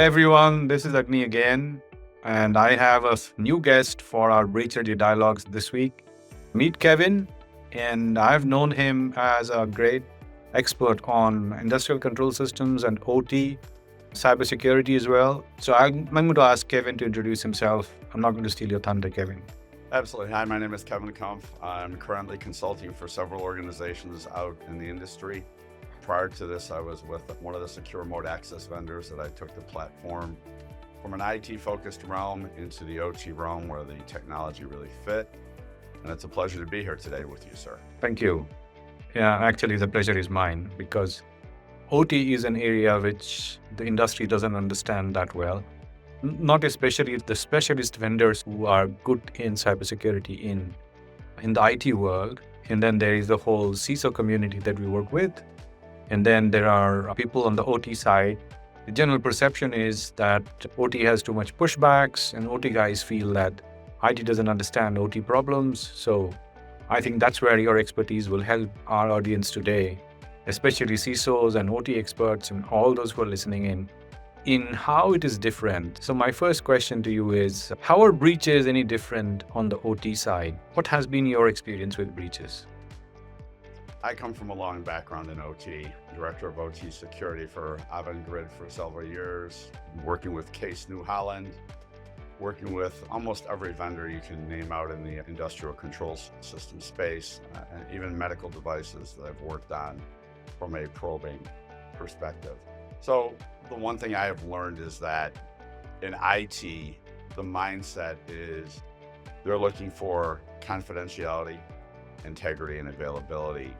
everyone, this is Agni again, and I have a new guest for our Breach Ready Dialogues this week. Meet Kevin, and I've known him as a great expert on industrial control systems and OT, cybersecurity as well. So I'm going to ask Kevin to introduce himself. I'm not going to steal your thunder, Kevin. Absolutely. Hi, my name is Kevin Kumpf. I'm currently consulting for several organizations out in the industry. Prior to this, I was with one of the secure mode access vendors that I took the platform from an IT-focused realm into the OT realm where the technology really fit. And it's a pleasure to be here today with you, sir. Thank you. Yeah, actually, the pleasure is mine because OT is an area which the industry doesn't understand that well. Not especially the specialist vendors who are good in cybersecurity in the IT world. And then there is the whole CISO community that we work with. And then there are people on the OT side. The general perception is that OT has too much pushbacks and OT guys feel that IT doesn't understand OT problems. So I think that's where your expertise will help our audience today, especially CISOs and OT experts and all those who are listening in how it is different. So my first question to you is, how are breaches any different on the OT side? What has been your experience with breaches? I come from a long background in OT, director of OT security for Agnidipta for several years, working with Case New Holland, working with almost every vendor you can name out in the industrial control system space, and even medical devices that I've worked on from a probing perspective. So the one thing I have learned is that in IT, the mindset is they're looking for confidentiality, integrity, and availability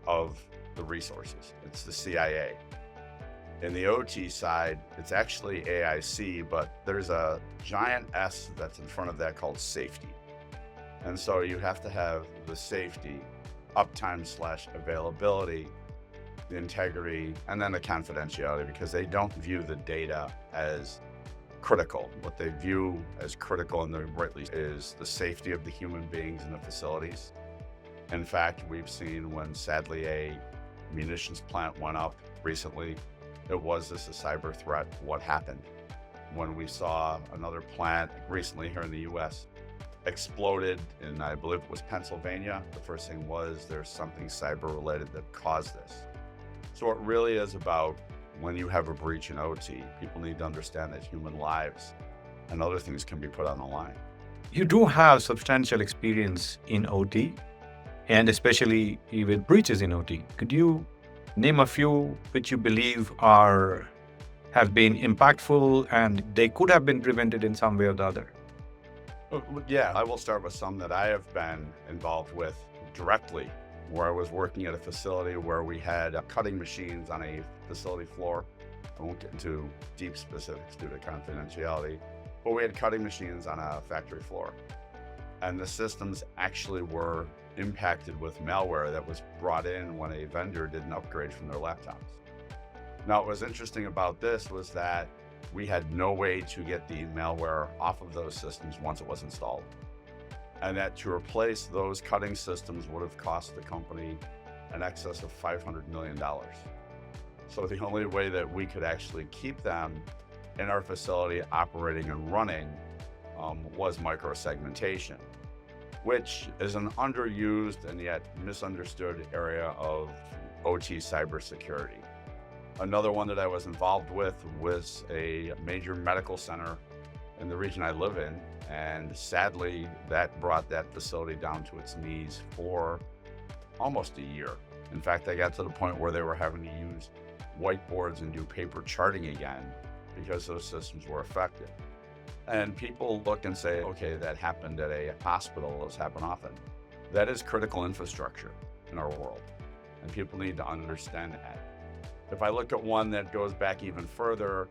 of the resources. It's the CIA. In the OT side, it's actually AIC, but there's a giant S that's in front of that called safety. And so you have to have the safety, uptime / availability, the integrity, and then the confidentiality, because they don't view the data as critical. What they view as critical, and rightly, is the safety of the human beings in the facilities. In fact, we've seen when sadly a munitions plant went up recently, was this a cyber threat? What happened? When we saw another plant recently here in the US exploded in, I believe it was Pennsylvania, the first thing was there's something cyber related that caused this. So it really is about when you have a breach in OT, people need to understand that human lives and other things can be put on the line. You do have substantial experience in OT, and especially with breaches in OT. Could you name a few which you believe have been impactful and they could have been prevented in some way or the other? Yeah, I will start with some that I have been involved with directly, where I was working at a facility where we had cutting machines on a facility floor. I won't get into deep specifics due to confidentiality, but we had cutting machines on a factory floor. And the systems actually were impacted with malware that was brought in when a vendor did an upgrade from their laptops. Now, what was interesting about this was that we had no way to get the malware off of those systems once it was installed. And that to replace those cutting systems would have cost the company in excess of $500 million. So the only way that we could actually keep them in our facility operating and running was microsegmentation, which is an underused and yet misunderstood area of OT cybersecurity. Another one that I was involved with was a major medical center in the region I live in, and sadly, that brought that facility down to its knees for almost a year. In fact, I got to the point where they were having to use whiteboards and do paper charting again because those systems were affected. And people look and say, okay, that happened at a hospital, those happen often. That is critical infrastructure in our world, and people need to understand that. If I look at one that goes back even further,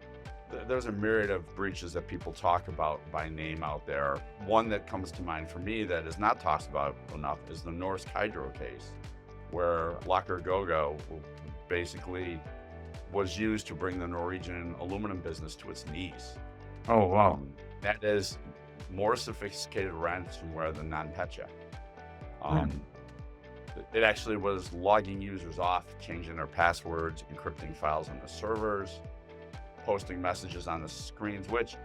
there's a myriad of breaches that people talk about by name out there. One that comes to mind for me that is not talked about enough is the Norsk Hydro case, where Locker Gogo basically was used to bring the Norwegian aluminum business to its knees. Oh, wow. That is more sophisticated ransomware than NotPetya. It actually was logging users off, changing their passwords, encrypting files on the servers, posting messages on the screens, which,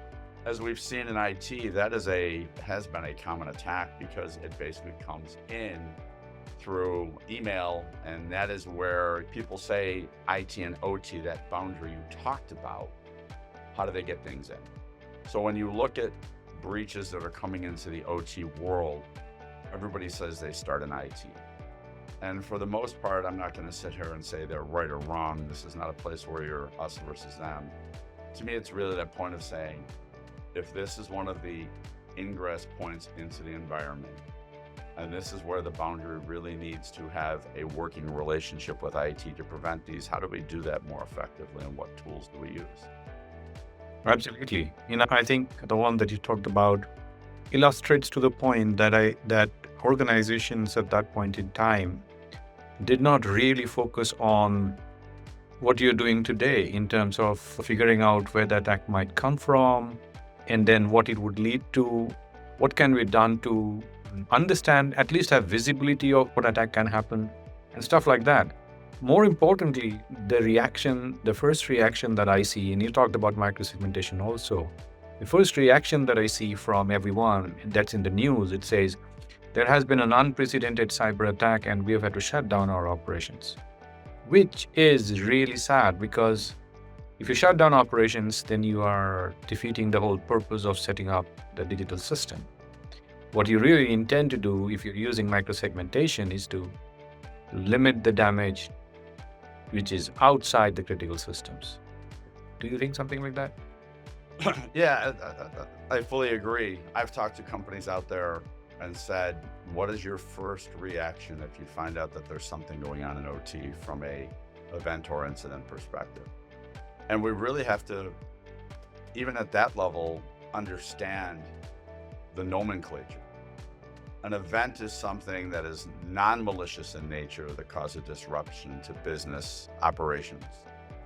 as we've seen in IT, that has been a common attack because it basically comes in through email, and that is where people say IT and OT, that boundary you talked about, how do they get things in? So when you look at breaches that are coming into the OT world, everybody says they start in IT. And for the most part, I'm not going to sit here and say they're right or wrong. This is not a place where you're us versus them. To me, it's really that point of saying, if this is one of the ingress points into the environment, and this is where the boundary really needs to have a working relationship with IT to prevent these, how do we do that more effectively, and what tools do we use? Absolutely. I think the one that you talked about illustrates to the point that organizations at that point in time did not really focus on what you're doing today in terms of figuring out where the attack might come from, and then what it would lead to, what can be done to understand, at least have visibility of what attack can happen, and stuff like that. More importantly, the first reaction that I see, and you talked about microsegmentation also, the first reaction that I see from everyone that's in the news, it says, there has been an unprecedented cyber attack and we have had to shut down our operations, which is really sad, because if you shut down operations, then you are defeating the whole purpose of setting up the digital system. What you really intend to do if you're using microsegmentation is to limit the damage which is outside the critical systems. Do you think something like that? Yeah, I fully agree. I've talked to companies out there and said, what is your first reaction if you find out that there's something going on in OT from a event or incident perspective? And we really have to, even at that level, understand the nomenclature. An event is something that is non-malicious in nature that causes disruption to business operations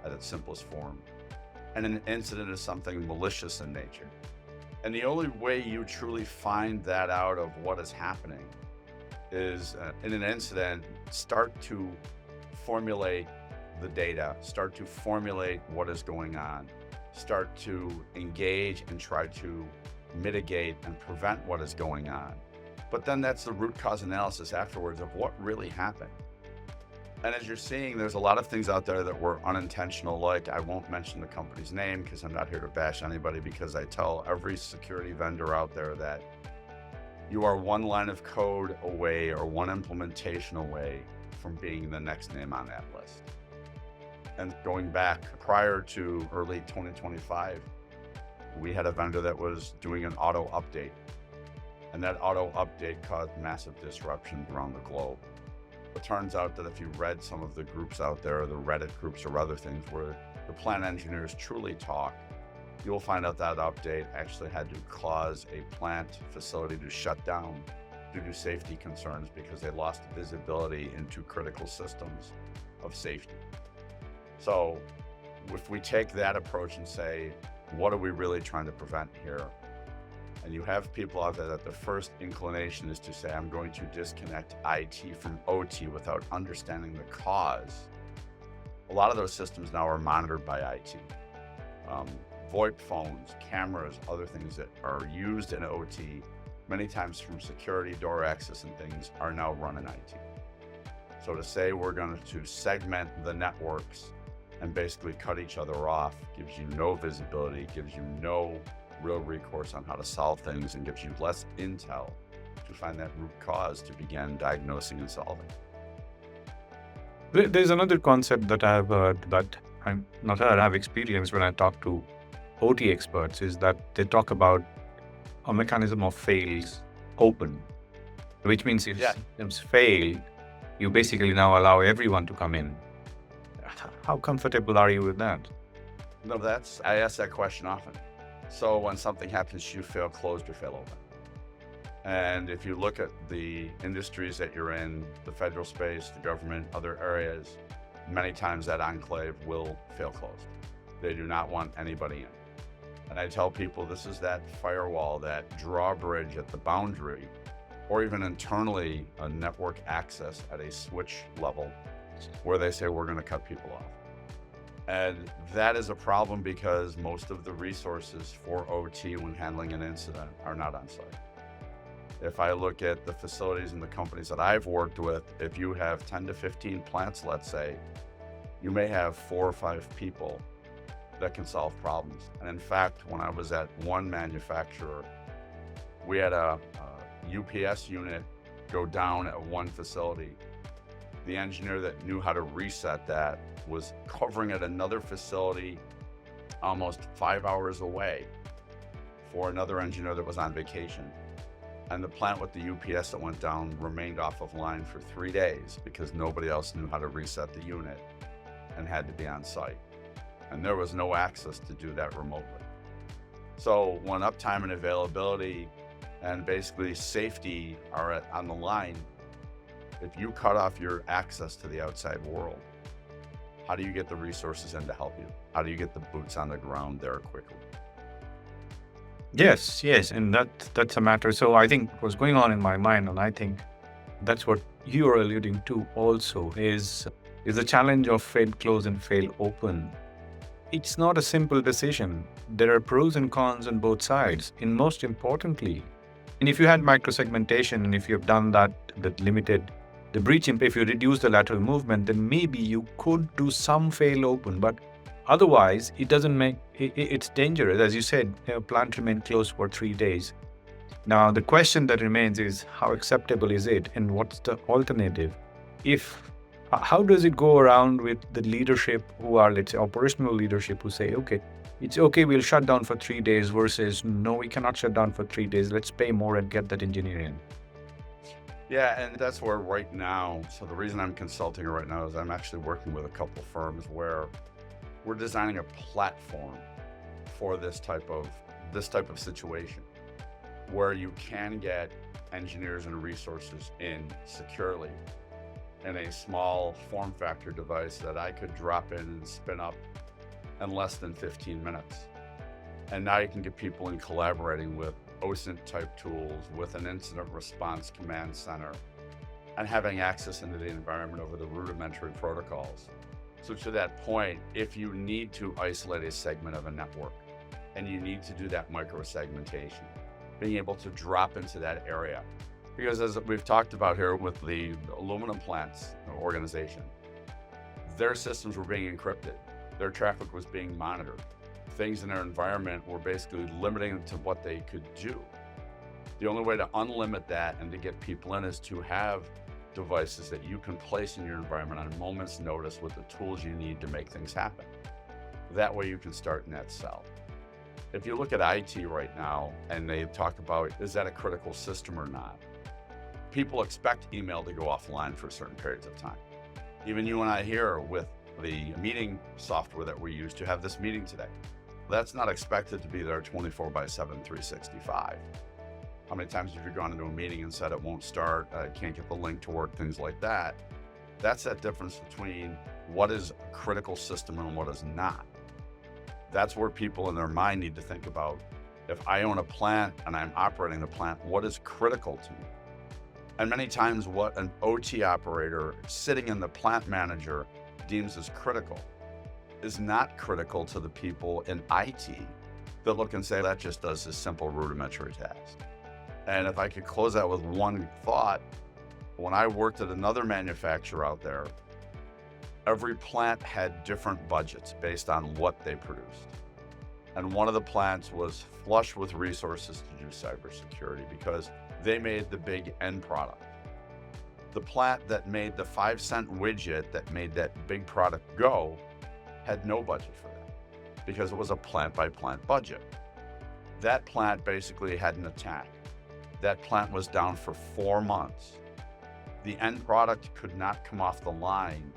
at its simplest form. And an incident is something malicious in nature. And the only way you truly find that out of what is happening is in an incident, start to formulate the data, start to formulate what is going on, start to engage and try to mitigate and prevent what is going on. But then that's the root cause analysis afterwards of what really happened. And as you're seeing, there's a lot of things out there that were unintentional, like I won't mention the company's name because I'm not here to bash anybody, because I tell every security vendor out there that you are one line of code away or one implementation away from being the next name on that list. And going back prior to early 2025, we had a vendor that was doing an auto update. And that auto update caused massive disruption around the globe. It turns out that if you read some of the groups out there, the Reddit groups or other things where the plant engineers truly talk, you'll find out that update actually had to cause a plant facility to shut down due to safety concerns because they lost visibility into critical systems of safety. So if we take that approach and say, what are we really trying to prevent here? And you have people out there that the first inclination is to say, I'm going to disconnect IT from OT without understanding the cause. A lot of those systems now are monitored by IT. VoIP phones, cameras, other things that are used in OT, many times from security, door access and things, are now run in IT. So to say we're going to segment the networks and basically cut each other off gives you no visibility, gives you no real recourse on how to solve things, and gives you less intel to find that root cause to begin diagnosing and solving. There's another concept that I've heard that I've experienced when I talk to OT experts, is that they talk about a mechanism of fails open, which means if systems fail, you basically now allow everyone to come in. How comfortable are you with that? No, I ask that question often. So when something happens, you fail closed or fail open. And if you look at the industries that you're in, the federal space, the government, other areas, many times that enclave will fail closed. They do not want anybody in. And I tell people this is that firewall, that drawbridge at the boundary, or even internally a network access at a switch level where they say we're going to cut people off. And that is a problem because most of the resources for OT when handling an incident are not on site. If I look at the facilities and the companies that I've worked with, if you have 10 to 15 plants, let's say, you may have 4 or 5 people that can solve problems. And in fact, when I was at one manufacturer, we had a UPS unit go down at one facility. The engineer that knew how to reset that was covering at another facility almost 5 hours away for another engineer that was on vacation. And the plant with the UPS that went down remained off of line for 3 days because nobody else knew how to reset the unit and had to be on site. And there was no access to do that remotely. So when uptime and availability and basically safety are on the line, if you cut off your access to the outside world, how do you get the resources in to help you? How do you get the boots on the ground there quickly? Yes, yes, and that's a matter. So I think what's going on in my mind, and I think that's what you are alluding to also, is the challenge of fail close and fail open. It's not a simple decision. There are pros and cons on both sides. And most importantly, and if you had microsegmentation and if you've done that limited the breach if you reduce the lateral movement, then maybe you could do some fail open, but otherwise it doesn't make it's dangerous. As you said, plant remain closed for 3 days. Now the question that remains is how acceptable is it and what's the alternative? How does it go around with the leadership who are, let's say, operational leadership who say, okay, it's okay, we'll shut down for 3 days versus no, we cannot shut down for 3 days. Let's pay more and get that engineer in. Yeah, and that's where right now, so the reason I'm consulting right now is I'm actually working with a couple firms where we're designing a platform for this type of situation where you can get engineers and resources in securely in a small form factor device that I could drop in and spin up in less than 15 minutes. And now you can get people in collaborating with OSINT type tools, with an incident response command center, and having access into the environment over the rudimentary protocols. So to that point, if you need to isolate a segment of a network and you need to do that micro segmentation, being able to drop into that area. Because as we've talked about here with the aluminum plants organization, their systems were being encrypted. Their traffic was being monitored. Things in their environment were basically limiting them to what they could do. The only way to unlimit that and to get people in is to have devices that you can place in your environment on a moment's notice with the tools you need to make things happen. That way you can start in that cell. If you look at IT right now and they talk about, is that a critical system or not? People expect email to go offline for certain periods of time. Even you and I here with the meeting software that we use to have this meeting today, that's not expected to be there 24/7, 365. How many times have you gone into a meeting and said it won't start, can't get the link to work, things like that? That's that difference between what is a critical system and what is not. That's where people in their mind need to think about, if I own a plant and I'm operating the plant, what is critical to me? And many times what an OT operator sitting in the plant manager deems as critical is not critical to the people in IT that look and say, that just does this simple rudimentary task. And if I could close that with one thought, when I worked at another manufacturer out there, every plant had different budgets based on what they produced. And one of the plants was flush with resources to do cybersecurity because they made the big end product. The plant that made the 5-cent widget that made that big product go had no budget for that because it was a plant by plant budget. That plant basically had an attack. That plant was down for 4 months. The end product could not come off the line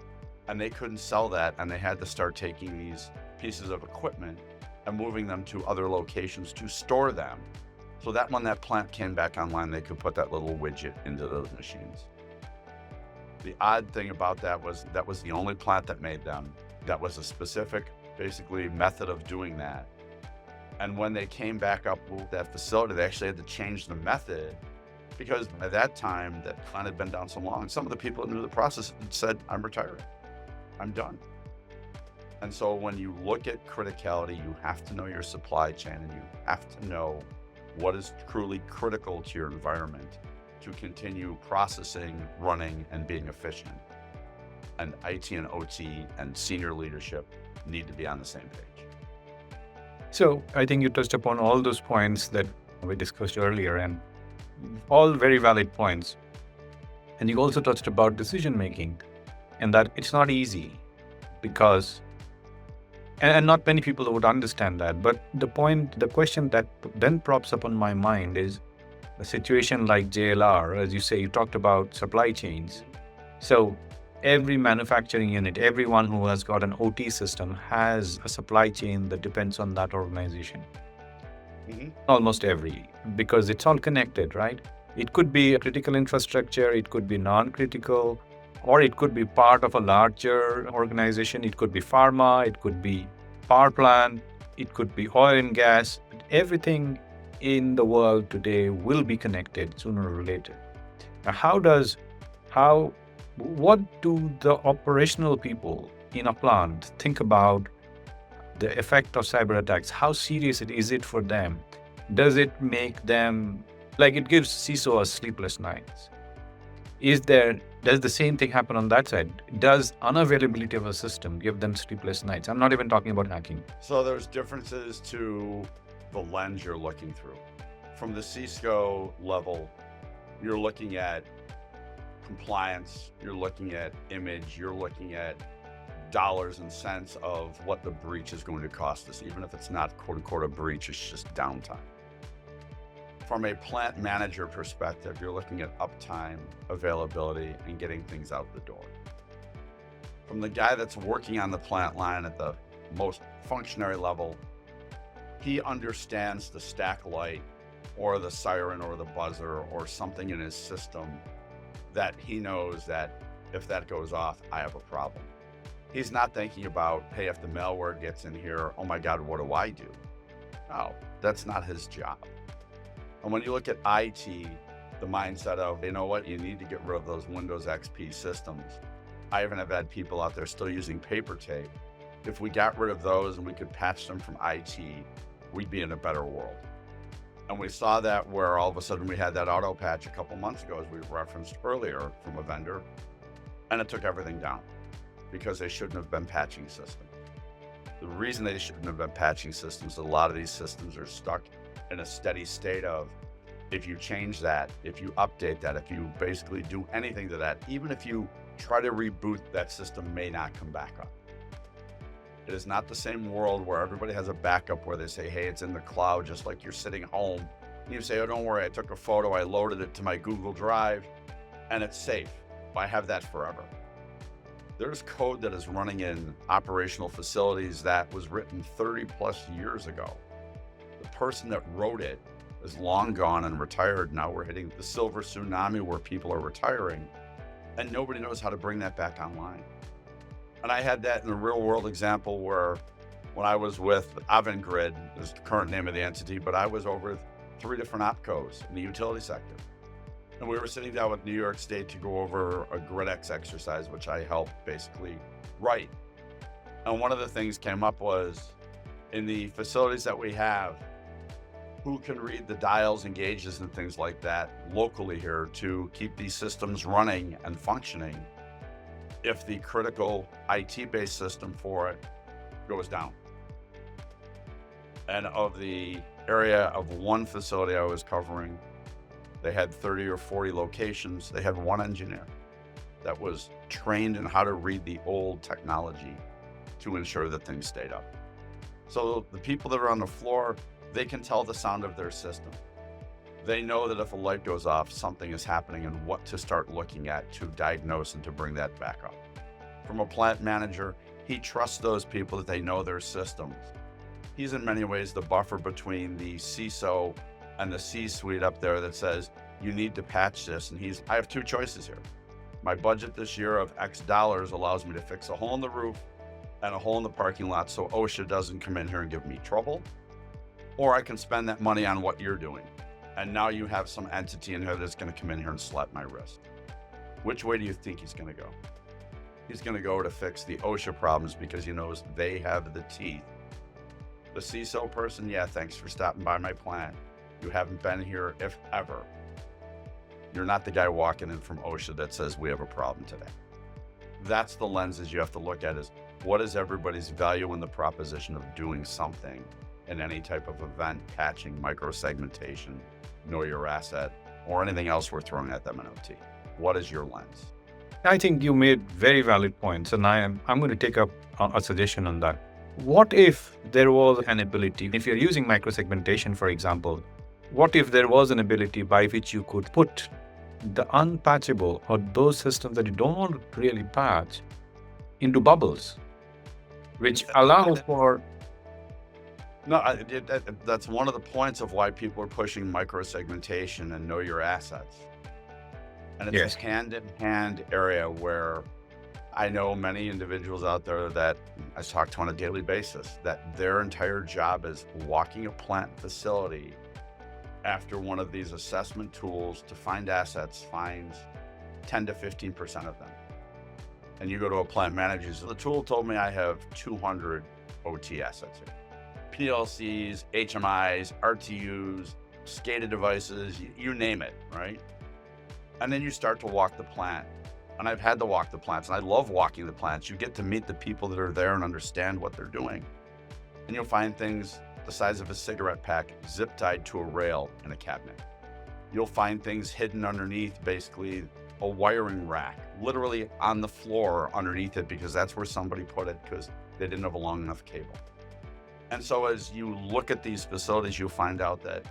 and they couldn't sell that, and they had to start taking these pieces of equipment and moving them to other locations to store them. So that when that plant came back online, they could put that little widget into those machines. The odd thing about that was the only plant that made them. That was a specific, basically, method of doing that. And when they came back up with that facility, they actually had to change the method because by that time, that plant had been down so long. Some of the people that knew the process said, I'm retiring. I'm done. And so when you look at criticality, you have to know your supply chain and you have to know what is truly critical to your environment to continue processing, running, and being efficient. And IT and OT and senior leadership need to be on the same page. So I think you touched upon all those points that we discussed earlier, and all very valid points. And you also touched about decision making, and that it's not easy because, and not many people would understand that. But the question that then props up on my mind is a situation like JLR, as you say, you talked about supply chains. So every manufacturing unit, everyone who has got an OT system has a supply chain that depends on that organization. Almost every, because it's all connected, right? It could be a critical infrastructure, it could be non-critical, or it could be part of a larger organization. It could be pharma, it could be power plant, it could be oil and gas. Everything in the world today will be connected sooner or later. Now, what do the operational people in a plant think about the effect of cyber attacks? How serious is it for them? Does it make them, like it gives CISOs sleepless nights? Does the same thing happen on that side? Does unavailability of a system give them sleepless nights? I'm not even talking about hacking. So there's differences to the lens you're looking through. From the CISO level, you're looking at compliance, you're looking at image, you're looking at dollars and cents of what the breach is going to cost us, even if it's not quote unquote a breach, it's just downtime. From a plant manager perspective, you're looking at uptime, availability, and getting things out the door. From the guy that's working on the plant line at the most functionary level, he understands the stack light or the siren or the buzzer or something in his system that he knows that if that goes off, I have a problem. He's not thinking about, hey, if the malware gets in here, oh my God, what do I do? No, that's not his job. And when you look at IT, the mindset of, you know what, you need to get rid of those Windows XP systems. I even have had people out there still using paper tape. If we got rid of those and we could patch them from IT, we'd be in a better world. And we saw that where all of a sudden we had that auto patch a couple months ago, as we referenced earlier, from a vendor, and it took everything down because they shouldn't have been patching systems. The reason they shouldn't have been patching systems, a lot of these systems are stuck in a steady state of, if you change that, if you update that, if you basically do anything to that, even if you try to reboot, that system may not come back up. It is not the same world where everybody has a backup where they say, hey, it's in the cloud, just like you're sitting home. And you say, oh, don't worry, I took a photo, I loaded it to my Google Drive, and it's safe. I have that forever. There's code that is running in operational facilities that was written 30 plus years ago. The person that wrote it is long gone and retired. Now we're hitting the silver tsunami where people are retiring and nobody knows how to bring that back online. And I had that in a real world example where when I was with Avangrid, is the current name of the entity, but I was over 3 different opcos in the utility sector. And we were sitting down with New York State to go over a GridX exercise, which I helped basically write. And one of the things came up was, in the facilities that we have, who can read the dials and gauges and things like that locally here to keep these systems running and functioning if the critical IT-based system for it goes down. And of the area of one facility I was covering, they had 30 or 40 locations. They had one engineer that was trained in how to read the old technology to ensure that things stayed up. So the people that are on the floor, they can tell the sound of their system. They know that if a light goes off, something is happening and what to start looking at to diagnose and to bring that back up. From a plant manager, he trusts those people that they know their systems. He's in many ways the buffer between the CISO and the C-suite up there that says, you need to patch this. And I have 2 choices here. My budget this year of X dollars allows me to fix a hole in the roof and a hole in the parking lot so OSHA doesn't come in here and give me trouble. Or I can spend that money on what you're doing. And now you have some entity in here that's going to come in here and slap my wrist. Which way do you think he's going to go? He's going to go to fix the OSHA problems because he knows they have the teeth. The CISO person, yeah, thanks for stopping by my plant. You haven't been here if ever. You're not the guy walking in from OSHA that says we have a problem today. That's the lenses you have to look at, is what is everybody's value in the proposition of doing something in any type of event, patching, microsegmentation, know your asset, or anything else we're throwing at them in OT. What is your lens? I think you made very valid points, and I'm going to take up a suggestion on that. What if there was an ability, if you're using microsegmentation, for example, what if there was an ability by which you could put the unpatchable or those systems that you don't want to really patch into bubbles, which allow for... No, that's one of the points of why people are pushing microsegmentation and know your assets. And it's Yes. a hand-in-hand area where I know many individuals out there that I talk to on a daily basis, that their entire job is walking a plant facility after one of these assessment tools to find assets, finds 10 to 15% of them. And you go to a plant manager, so the tool told me I have 200 OT assets here. PLCs, HMIs, RTUs, SCADA devices, you name it, right? And then you start to walk the plant. And I've had to walk the plants, and I love walking the plants. You get to meet the people that are there and understand what they're doing. And you'll find things the size of a cigarette pack zip tied to a rail in a cabinet. You'll find things hidden underneath, basically a wiring rack, literally on the floor underneath it, because that's where somebody put it because they didn't have a long enough cable. And so as you look at these facilities, you'll find out that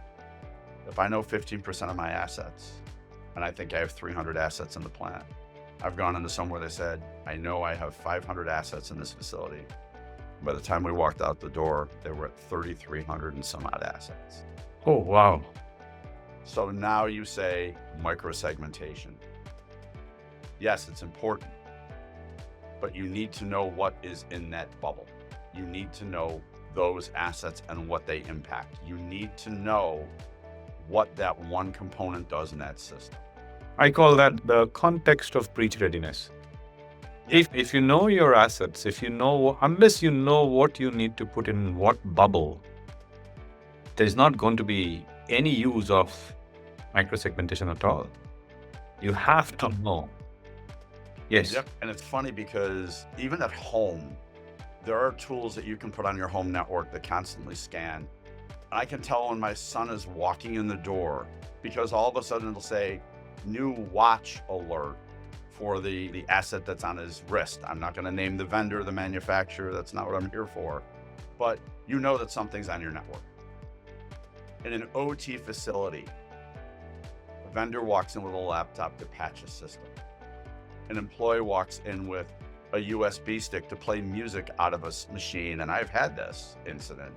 if I know 15% of my assets, and I think I have 300 assets in the plant, I've gone into somewhere that said, I know I have 500 assets in this facility. By the time we walked out the door, they were at 3,300 and some odd assets. Oh, wow. So now you say microsegmentation. Yes, it's important, but you need to know what is in that bubble. You need to know those assets and what they impact. You need to know what that one component does in that system. I call that the context of breach readiness. If you know your assets, unless you know what you need to put in what bubble, there's not going to be any use of microsegmentation at all. You have to know. Yes. Yep. And it's funny because even at home, there are tools that you can put on your home network that constantly scan. I can tell when my son is walking in the door because all of a sudden it'll say new watch alert for the asset that's on his wrist. I'm not going to name the vendor, the manufacturer. That's not what I'm here for. But you know that something's on your network. In an OT facility, a vendor walks in with a laptop to patch a system. An employee walks in with a USB stick to play music out of a machine. And I've had this incident.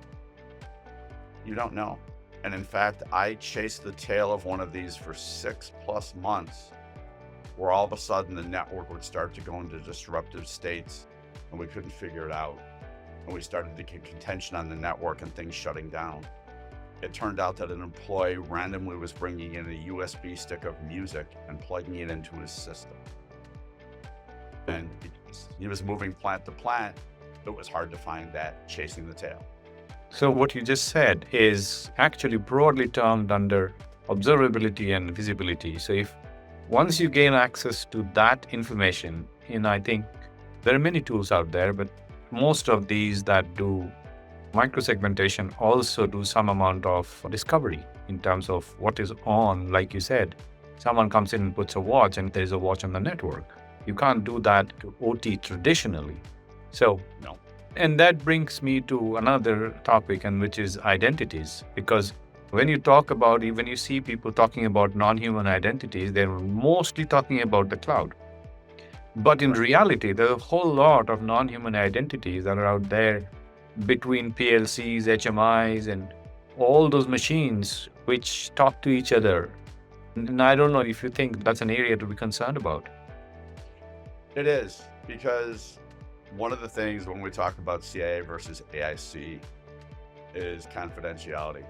You don't know. And in fact, I chased the tail of one of these for 6+ months, where all of a sudden the network would start to go into disruptive states and we couldn't figure it out. And we started to get contention on the network and things shutting down. It turned out that an employee randomly was bringing in a USB stick of music and plugging it into his system. And he was moving plant to plant. It was hard to find that, chasing the tail. So what you just said is actually broadly termed under observability and visibility. So if once you gain access to that information, I think there are many tools out there, but most of these that do microsegmentation also do some amount of discovery in terms of what is on. Like you said, someone comes in and puts a watch and there's a watch on the network. You can't do that to OT traditionally. So No. And that brings me to another topic, and which is identities. Because when you see people talking about non-human identities, they're mostly talking about the cloud. But in reality, there's a whole lot of non-human identities that are out there between PLCs, HMIs, and all those machines which talk to each other. And I don't know if you think that's an area to be concerned about. It is, because one of the things when we talk about CIA versus AIC is confidentiality.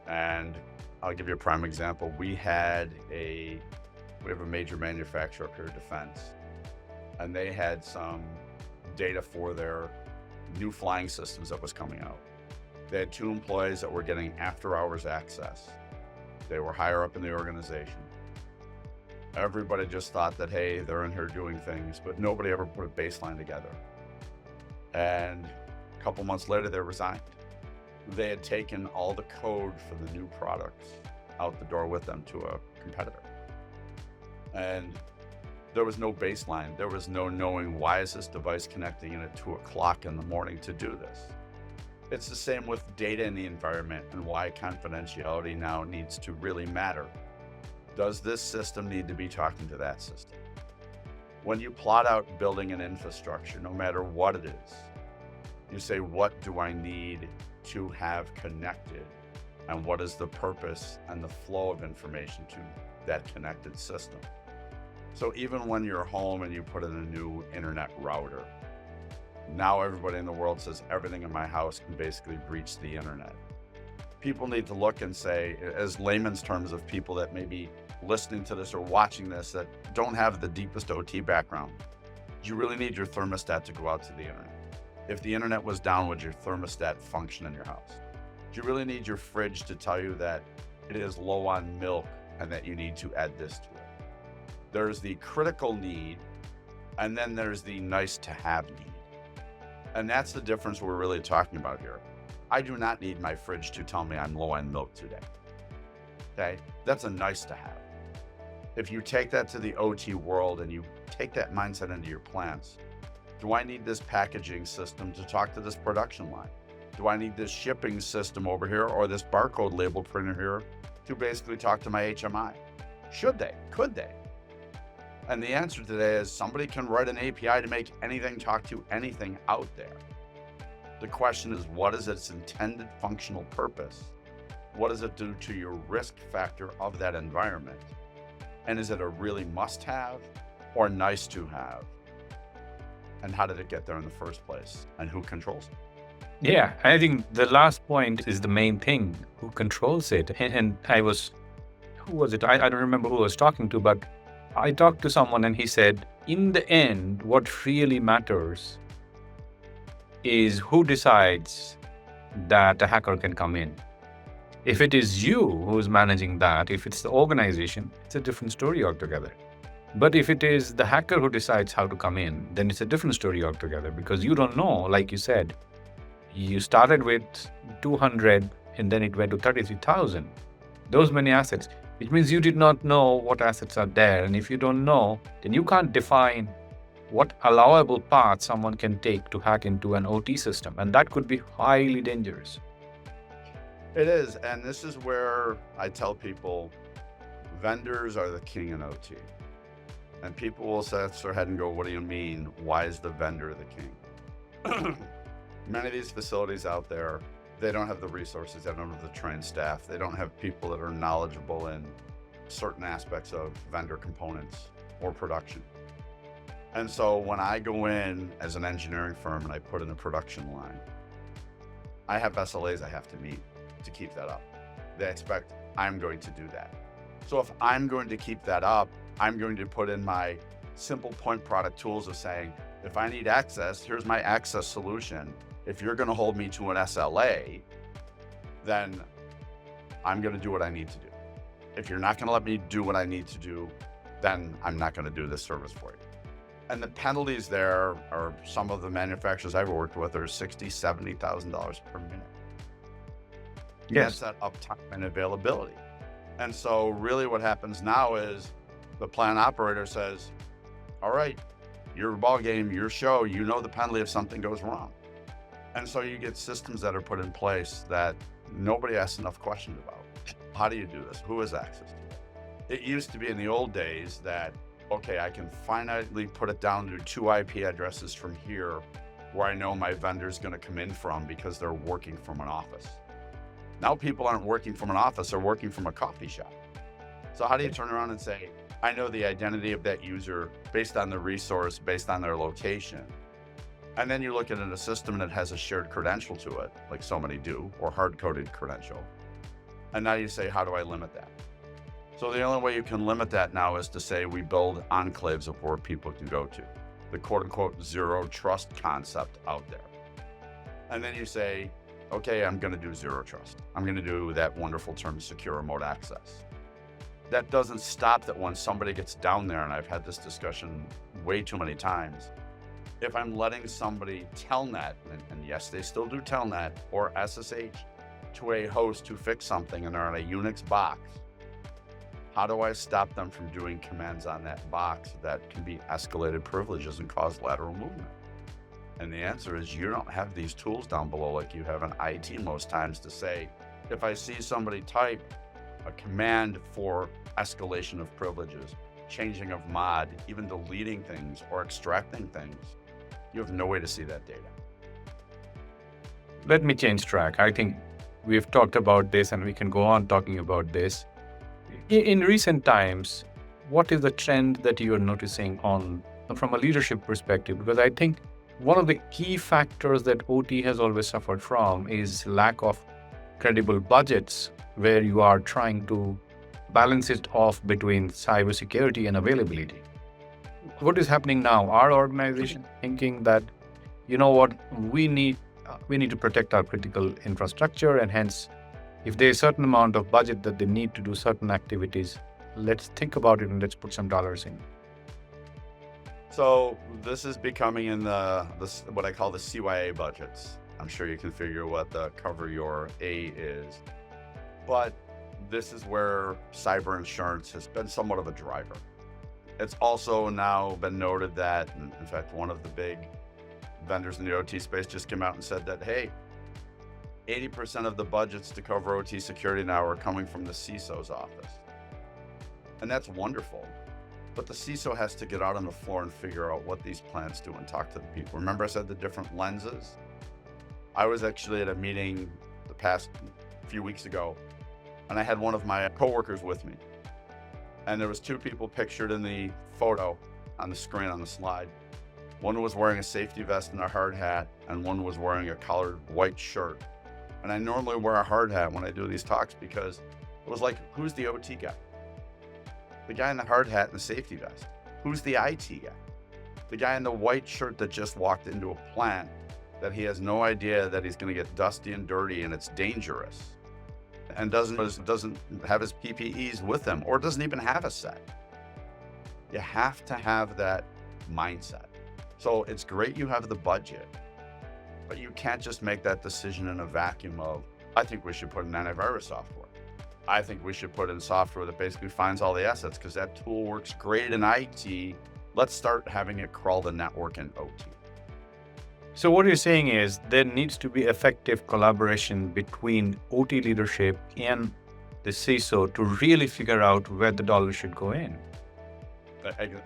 And I'll give you a prime example. We have a major manufacturer up here, defense. and they had some data for their new flying systems that was coming out. They had 2 employees that were getting after hours access. They were higher up in the organization. Everybody just thought that, hey, they're in here doing things, but nobody ever put a baseline together. And a couple months later, they resigned. They had taken all the code for the new products out the door with them to a competitor. And there was no baseline. There was no knowing, why is this device connecting in at 2 o'clock in the morning to do this? It's the same with data in the environment and why confidentiality now needs to really matter. Does this system need to be talking to that system? When you plot out building an infrastructure, no matter what it is, you say, what do I need to have connected? And what is the purpose and the flow of information to that connected system? So even when you're home and you put in a new internet router, now everybody in the world says everything in my house can basically breach the internet. People need to look and say, as layman's terms of people that may be listening to this or watching this that don't have the deepest OT background, do you really need your thermostat to go out to the internet? If the internet was down, would your thermostat function in your house? Do you really need your fridge to tell you that it is low on milk and that you need to add this to it? There's the critical need, and then there's the nice to have need. And that's the difference we're really talking about here. I do not need my fridge to tell me I'm low on milk today. Okay, that's a nice to have. If you take that to the OT world and you take that mindset into your plants, do I need this packaging system to talk to this production line? Do I need this shipping system over here or this barcode label printer here to basically talk to my HMI? Should they? Could they? And the answer today is somebody can write an API to make anything talk to anything out there. The question is, what is its intended functional purpose? What does it do to your risk factor of that environment? And is it a really must-have or nice to have? And how did it get there in the first place? And who controls it? Yeah, I think the last point is the main thing. Who controls it? And who was it? I don't remember who I was talking to, but I talked to someone and he said, in the end, what really matters is who decides that a hacker can come in. If it is you who's managing that, if it's the organization, it's a different story altogether. But if it is the hacker who decides how to come in, then it's a different story altogether, because you don't know, like you said, you started with 200 and then it went to 33,000. Those many assets, which means you did not know what assets are there. And if you don't know, then you can't define what allowable path someone can take to hack into an OT system. And that could be highly dangerous. It is. And this is where I tell people vendors are the king in OT. And people will scratch their head and go, what do you mean? Why is the vendor the king? Many of these facilities out there, they don't have the resources, they don't have the trained staff, they don't have people that are knowledgeable in certain aspects of vendor components or production. And so when I go in as an engineering firm and I put in a production line, I have SLAs I have to meet to keep that up. They expect I'm going to do that. So if I'm going to keep that up, I'm going to put in my simple point product tools of saying, if I need access, here's my access solution. If you're going to hold me to an SLA, then I'm going to do what I need to do. If you're not going to let me do what I need to do, then I'm not going to do this service for you. And the penalties there are, some of the manufacturers I've worked with are $60,000, $70,000 per minute. Yes. That's that uptime and availability. And so really what happens now is the plant operator says, all right, your ball game, your show, you know the penalty if something goes wrong. And so you get systems that are put in place that nobody asks enough questions about. How do you do this? Who has access to it? It used to be in the old days that, okay, I can finitely put it down to 2 IP addresses from here where I know my vendor's going to come in from because they're working from an office. Now people aren't working from an office, they're working from a coffee shop. So how do you turn around and say, I know the identity of that user based on the resource, based on their location. And then you look at a system that has a shared credential to it, like so many do, or hard-coded credential. And now you say, how do I limit that? So the only way you can limit that now is to say we build enclaves of where people can go to. the quote unquote zero trust concept out there. And then you say, okay, I'm going to do zero trust. I'm going to do that wonderful term, secure remote access. That doesn't stop that when somebody gets down there, and I've had this discussion way too many times, if I'm letting somebody telnet, and yes, they still do telnet or SSH to a host to fix something and they're on a Unix box, how do I stop them from doing commands on that box that can be escalated privileges and cause lateral movement? And the answer is you don't have these tools down below like you have in IT most times to say, if I see somebody type a command for escalation of privileges, changing of mod, even deleting things or extracting things, you have no way to see that data. Let me change track. I think we've talked about this and we can go on talking about this. In recent times, what is the trend that you are noticing from a leadership perspective? Because I think one of the key factors that OT has always suffered from is lack of credible budgets, where you are trying to balance it off between cybersecurity and availability. What is happening now? Our organization thinking that, you know what, we need to protect our critical infrastructure, and hence, if there's a certain amount of budget that they need to do certain activities, let's think about it and let's put some dollars in. So this is becoming in what I call the CYA budgets. I'm sure you can figure what the cover your A is. But this is where cyber insurance has been somewhat of a driver. It's also now been noted that, in fact, one of the big vendors in the OT space just came out and said that, hey, 80% of the budgets to cover OT security now are coming from the CISO's office. And that's wonderful. But the CISO has to get out on the floor and figure out what these plans do and talk to the people. Remember I said the different lenses? I was actually at a meeting the past few weeks ago, and I had one of my coworkers with me. And there was two people pictured in the photo on the screen on the slide. One was wearing a safety vest and a hard hat, and one was wearing a collared white shirt. And I normally wear a hard hat when I do these talks because it was like, who's the OT guy? The guy in the hard hat and the safety vest. Who's the IT guy? The guy in the white shirt that just walked into a plant that he has no idea that he's going to get dusty and dirty and it's dangerous, and doesn't have his PPEs with him, or doesn't even have a set. You have to have that mindset. So it's great you have the budget, but you can't just make that decision in a vacuum of, I think we should put in antivirus software. I think we should put in software that basically finds all the assets because that tool works great in IT. Let's start having it crawl the network in OT. So what you're saying is there needs to be effective collaboration between OT leadership and the CISO to really figure out where the dollar should go in.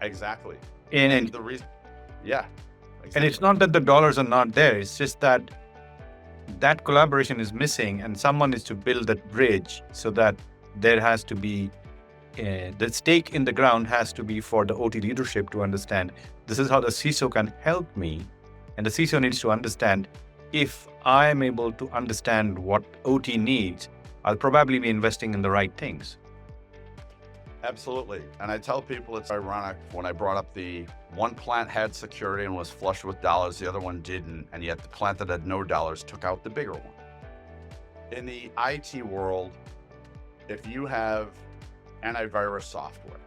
Exactly. And the reason, yeah. Exactly. And it's not that the dollars are not there. It's just that that collaboration is missing, and someone is to build that bridge so that there has to be the stake in the ground has to be for the OT leadership to understand this is how the CISO can help me. And the CISO needs to understand, if I'm able to understand what OT needs, I'll probably be investing in the right things. Absolutely. And I tell people it's ironic when I brought up the one plant had security and was flush with dollars, the other one didn't, and yet the plant that had no dollars took out the bigger one. In the IT world, if you have antivirus software,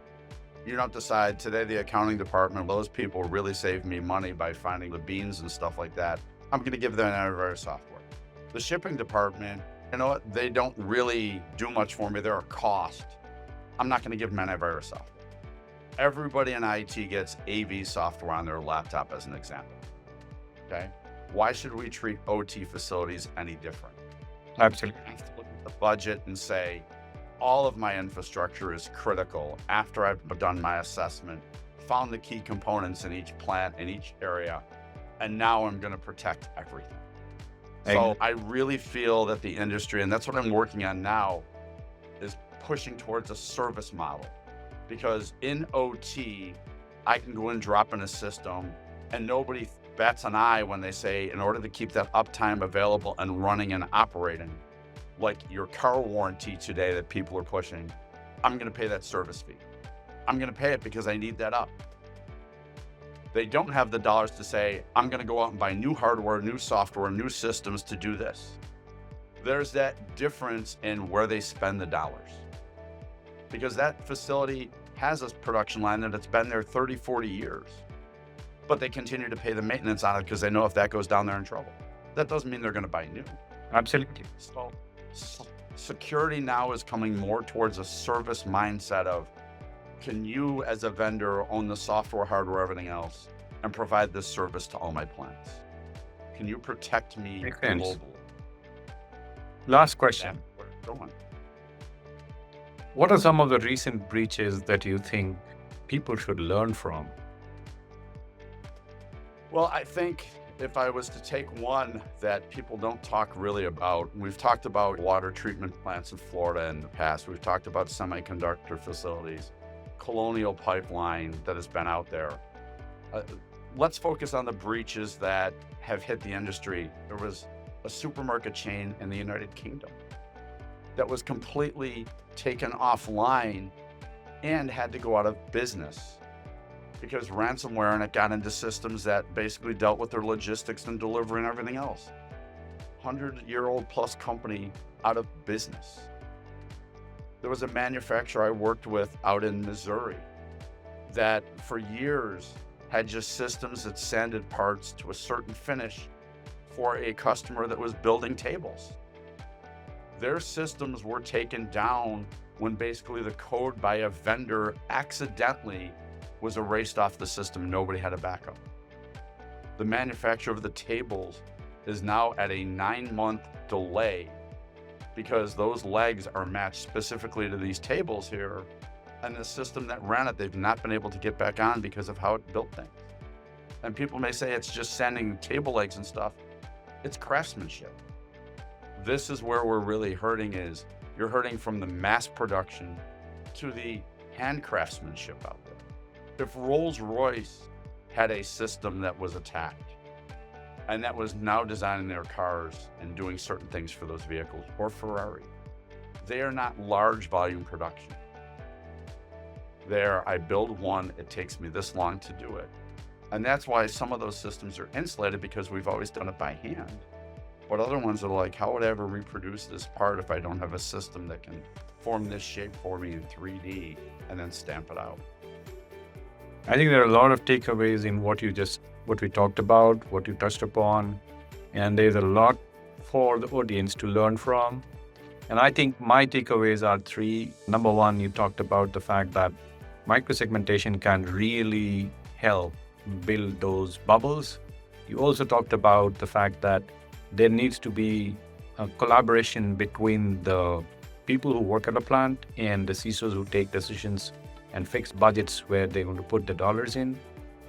you don't decide today the accounting department, those people really saved me money by finding the beans and stuff like that, I'm going to give them antivirus software. The shipping department, you know what, they don't really do much for me, they're a cost. I'm not going to give them antivirus software. Everybody in IT gets AV software on their laptop as an example. Okay? Why should we treat OT facilities any different? Absolutely. I have to look at the budget and say, all of my infrastructure is critical after I've done my assessment, found the key components in each plant, in each area, and now I'm going to protect everything. So I really feel that the industry, and that's what I'm working on now, is pushing towards a service model. Because in OT, I can go and drop in a system and nobody bats an eye when they say, in order to keep that uptime available and running and operating, like your car warranty today that people are pushing, I'm going to pay that service fee. I'm going to pay it because I need that up. They don't have the dollars to say, I'm going to go out and buy new hardware, new software, new systems to do this. There's that difference in where they spend the dollars. Because that facility has a production line that it's been there 30, 40 years. But they continue to pay the maintenance on it because they know if that goes down, they're in trouble. That doesn't mean they're going to buy new. Absolutely. So security now is coming more towards a service mindset of, can you as a vendor own the software, hardware, everything else, and provide this service to all my plants? Can you protect me Makes sense. globally? Last question. Yeah, where it's going. What are some of the recent breaches that you think people should learn from? Well, I think if I was to take one that people don't talk really about, we've talked about water treatment plants in Florida in the past. We've talked about semiconductor facilities, Colonial Pipeline that has been out there. Let's focus on the breaches that have hit the industry. There was a supermarket chain in the United Kingdom that was completely taken offline and had to go out of business because ransomware, and it got into systems that basically dealt with their logistics and delivery and everything else. 100-year-old plus company out of business. There was a manufacturer I worked with out in Missouri that for years had just systems that sanded parts to a certain finish for a customer that was building tables. Their systems were taken down when basically the code by a vendor accidentally was erased off the system. Nobody had a backup. The manufacturer of the tables is now at a 9-month delay because those legs are matched specifically to these tables here, and the system that ran it, they've not been able to get back on because of how it built things. And people may say it's just sanding table legs and stuff. It's craftsmanship. This is where we're really hurting is you're hurting from the mass production to the hand craftsmanship out there. If Rolls-Royce had a system that was attacked and that was now designing their cars and doing certain things for those vehicles, or Ferrari, they are not large volume production. I build one, it takes me this long to do it. And that's why some of those systems are insulated because we've always done it by hand. But other ones are like, how would I ever reproduce this part if I don't have a system that can form this shape for me in 3D and then stamp it out? I think there are a lot of takeaways in what we talked about, what you touched upon, and there's a lot for the audience to learn from. And I think my takeaways are 3. Number 1, you talked about the fact that microsegmentation can really help build those bubbles. You also talked about the fact that there needs to be a collaboration between the people who work at a plant and the CISOs who take decisions and fix budgets where they're going to put the dollars in.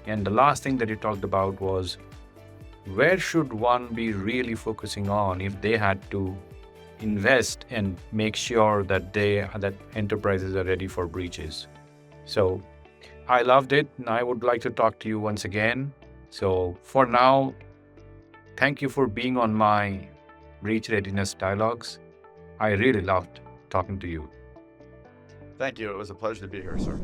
And the last thing that you talked about was, where should one be really focusing on if they had to invest and make sure that that enterprises are ready for breaches? So I loved it, and I would like to talk to you once again. So for now, thank you for being on my Breach Readiness Dialogues. I really loved talking to you. Thank you. It was a pleasure to be here, sir.